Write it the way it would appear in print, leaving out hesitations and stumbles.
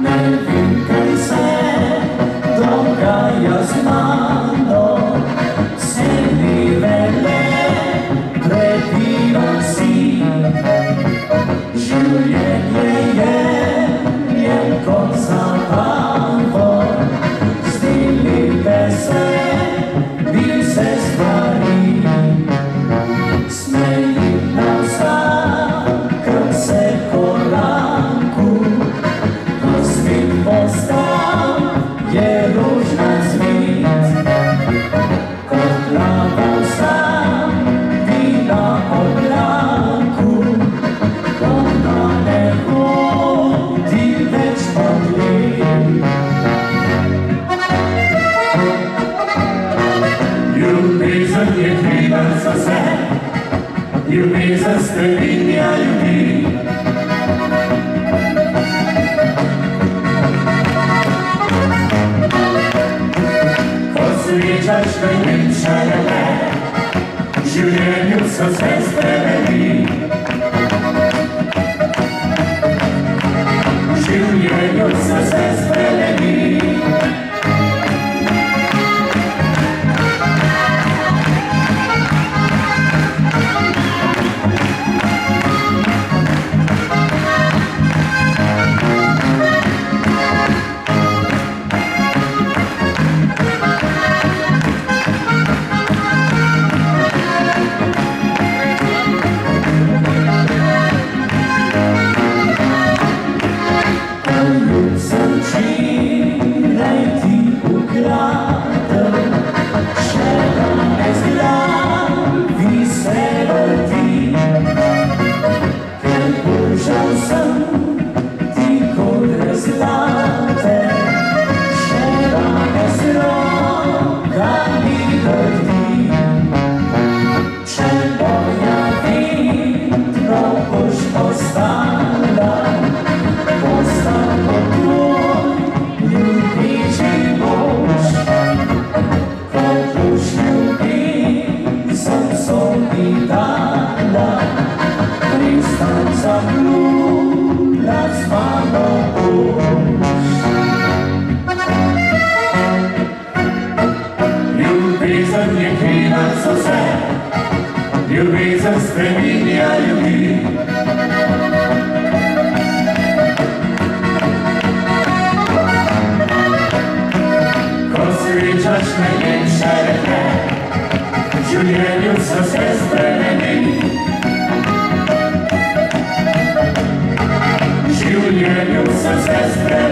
Ne vem, kaj se dogaja z mano, se mi vele, prebivam si. Življenje je kot zabavo, stilite se, bil se stvari. Smejim na vsakem se koraku, ko svit postal je ružna zvit. Kot plava vsem vina oblaku, ko na nebu ti več pogled. Ljubezen je kriva za vse, ljubezen spreminja ljudi. Ko srečaš najlepše le, v življenju se vse spremeni. V življenju se vse spremeni. Ljubezen je kriva za vse, ljubezen spreminja ljudi. Ko srečaš najlepše rekle, v življenju se vse spremeni. V življenju se vse spremeni.